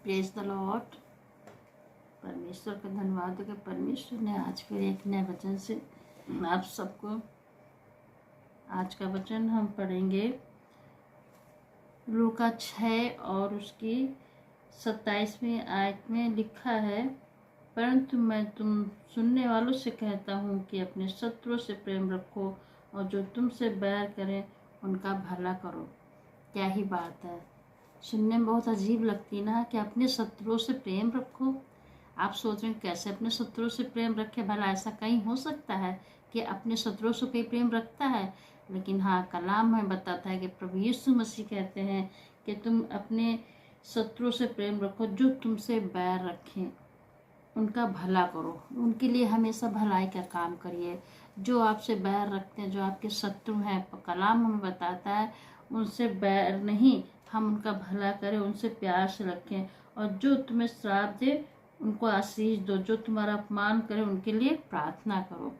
Praise the Lord. परमेश्वर का धन्यवाद हो कि परमेश्वर ने आज फिर एक नए वचन से आप सबको आज का वचन हम पढ़ेंगे। लूका 6 और उसकी 27वीं आयत में लिखा है, परंतु मैं तुम सुनने वालों से कहता हूँ कि अपने शत्रुओं से प्रेम रखो और जो तुमसे बैर करें उनका भला करो। क्या ही बात है, सुनने में बहुत अजीब लगती ना कि अपने शत्रुओं से प्रेम रखो। आप सोच रहे हैं कैसे अपने शत्रुओं से प्रेम रखें, भला ऐसा कहीं हो सकता है कि अपने शत्रुओं से कोई प्रेम रखता है? लेकिन हाँ, कलाम में बताता है कि प्रभु यीशु मसीह कहते हैं कि तुम अपने शत्रुओं से प्रेम रखो, जो तुमसे बैर रखें उनका भला करो, उनके लिए हमेशा भलाई का काम करिए। जो आपसे बैर रखते हैं, जो आपके शत्रु हैं, कलाम हमें बताता है उनसे बैर नहीं, हम उनका भला करें, उनसे प्यार से रखें। और जो तुम्हें श्राप दे उनको आशीष दो, जो तुम्हारा अपमान करे उनके लिए प्रार्थना करो।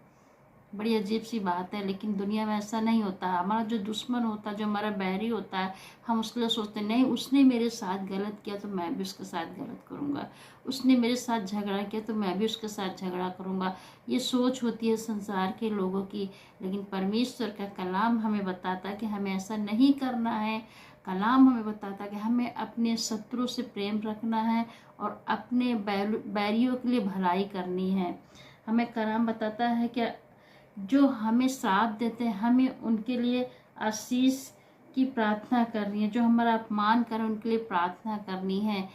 बड़ी अजीब सी बात है, लेकिन दुनिया में ऐसा नहीं होता। हमारा जो दुश्मन होता है, जो हमारा बैरी होता है, हम उसके लिए सोचते नहीं, उसने मेरे साथ गलत किया तो मैं भी उसके साथ गलत करूँगा, उसने मेरे साथ झगड़ा किया तो मैं भी उसके साथ झगड़ा करूँगा। ये सोच होती है संसार के लोगों की। लेकिन परमेश्वर का कलाम हमें बताता है कि हमें ऐसा नहीं करना है। कलाम हमें बताता है कि हमें अपने शत्रु से प्रेम रखना है और अपने बैरियों के लिए भलाई करनी है। हमें कलाम बताता है कि जो हमें श्राप देते हैं, हमें उनके लिए आशीष की प्रार्थना करनी है। जो हमारा अपमान करें उनके लिए प्रार्थना करनी है।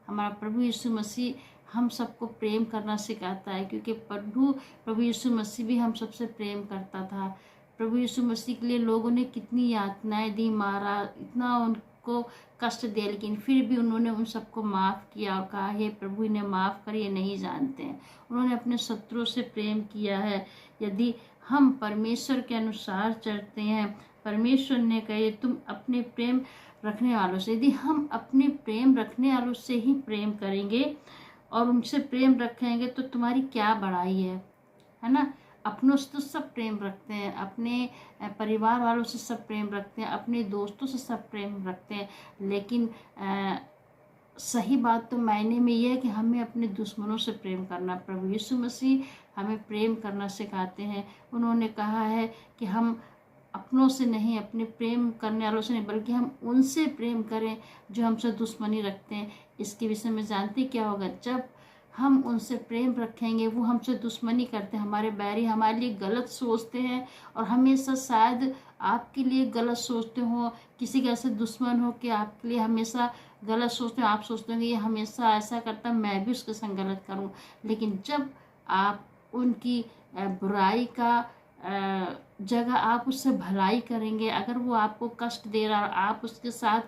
हमारा प्रभु यीशु मसीह हम सबको प्रेम करना सिखाता है, क्योंकि प्रभु यीशु मसीह भी हम सबसे प्रेम करता था। प्रभु यीशु मसीह के लिए लोगों ने कितनी यातनाएं दी, मारा, इतना उनको कष्ट दिया, लेकिन फिर भी उन्होंने उन सबको माफ़ किया और कहा, हे प्रभु इन्हें माफ़ करिए, नहीं जानते हैं। उन्होंने अपने शत्रुओं से प्रेम किया है। यदि हम परमेश्वर के अनुसार चलते हैं, परमेश्वर ने कहे तुम अपने प्रेम रखने वालों से, यदि हम अपने प्रेम रखने वालों से ही प्रेम करेंगे और उनसे प्रेम रखेंगे तो तुम्हारी क्या बड़ाई है ना। अपनों से तो सब प्रेम रखते हैं, अपने परिवार वालों से सब प्रेम रखते हैं, अपने दोस्तों से सब प्रेम रखते हैं, लेकिन सही बात तो मायने में ये है कि हमें अपने दुश्मनों से प्रेम करना। प्रभु यीशु मसीह हमें प्रेम करना सिखाते हैं। उन्होंने कहा है कि हम अपनों से नहीं, अपने प्रेम करने वालों से नहीं, बल्कि हम उनसे प्रेम करें जो हमसे दुश्मनी रखते हैं। इसके विषय में जानते क्या होगा, जब हम उनसे प्रेम रखेंगे, वो हमसे दुश्मनी करते हैं, हमारे बैरी हमारे लिए गलत सोचते हैं और हमेशा शायद आपके लिए गलत सोचते हो, किसी का ऐसे दुश्मन हो कि आपके लिए हमेशा गलत सोचते हो। आप सोचते हो कि ये हमेशा ऐसा करता, मैं भी उसके संग गलत करूं। लेकिन जब आप उनकी बुराई का जगह आप उससे भलाई करेंगे, अगर वो आपको कष्ट दे रहा है, आप उसके साथ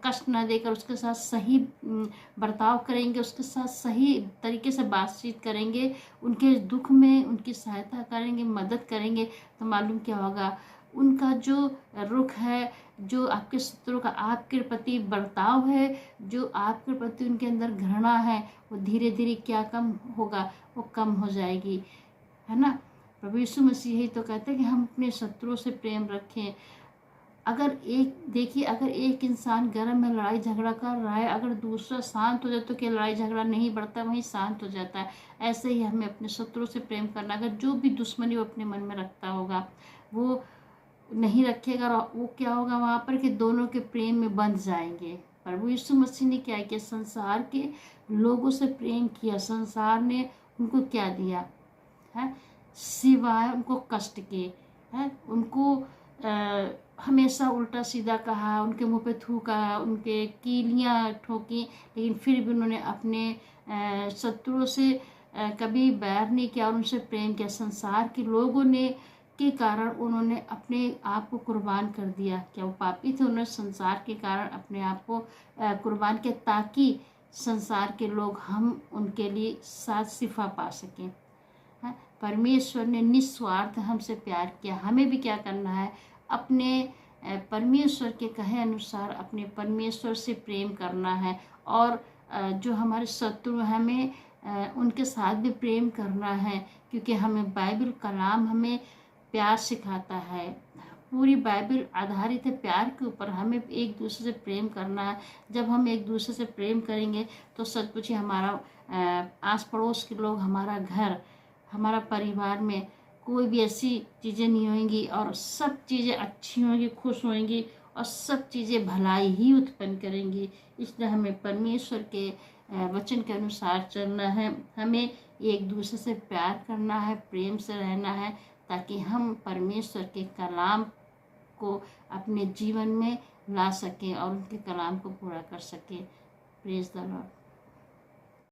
कष्ट न देकर उसके साथ सही बर्ताव करेंगे, उसके साथ सही तरीके से बातचीत करेंगे, उनके दुख में उनकी सहायता करेंगे, मदद करेंगे, तो मालूम क्या होगा, उनका जो रुख है, जो आपके शत्रु का आपके प्रति बर्ताव है, जो आपके प्रति उनके अंदर घृणा है, वो धीरे धीरे क्या कम होगा, वो कम हो जाएगी, है ना। प्रभु यीशु मसीह यही तो कहते हैं कि हम अपने शत्रुओं से प्रेम रखें। अगर एक इंसान गर्म में लड़ाई झगड़ा कर रहा है, अगर दूसरा शांत हो जाए तो क्या लड़ाई झगड़ा नहीं बढ़ता, वहीं शांत हो जाता है। ऐसे ही हमें अपने शत्रुओं से प्रेम करना। अगर जो भी दुश्मनी वो अपने मन में रखता होगा वो नहीं रखेगा, और वो क्या होगा वहाँ पर कि दोनों के प्रेम में बंध जाएंगे। प्रभु यीशु मसीह ने क्या किया, संसार के लोगों से प्रेम किया। संसार ने उनको क्या दिया है, सिवाय उनको कष्ट के, है, उनको हमेशा उल्टा सीधा कहा, उनके मुंह पे थूका, उनके कीलियाँ ठोकी, लेकिन फिर भी उन्होंने अपने शत्रुओं से कभी बैर नहीं किया और उनसे प्रेम किया। संसार के लोगों ने के कारण उन्होंने अपने आप को कुर्बान कर दिया। क्या वो पापी थे? उन्होंने संसार के कारण अपने आप को कुर्बान किया, ताकि संसार के लोग हम उनके लिए साथ शिफा पा सकें। परमेश्वर ने निस्वार्थ हमसे प्यार किया। हमें भी क्या करना है, अपने परमेश्वर के कहे अनुसार अपने परमेश्वर से प्रेम करना है, और जो हमारे शत्रु हैं हमें उनके साथ भी प्रेम करना है, क्योंकि हमें बाइबल कलाम हमें प्यार सिखाता है। पूरी बाइबल आधारित है प्यार के ऊपर। हमें एक दूसरे से प्रेम करना है। जब हम एक दूसरे से प्रेम करेंगे तो सचमुच ही हमारा आस पड़ोस के लोग, हमारा घर, हमारा परिवार में कोई भी ऐसी चीज़ें नहीं होंगी और सब चीज़ें अच्छी होंगी, खुश होंगी और सब चीज़ें भलाई ही उत्पन्न करेंगी। इसलिए हमें परमेश्वर के वचन के अनुसार चलना है। हमें एक दूसरे से प्यार करना है, प्रेम से रहना है, ताकि हम परमेश्वर के कलाम को अपने जीवन में ला सकें और उनके कलाम को पूरा कर सकें। Praise the Lord.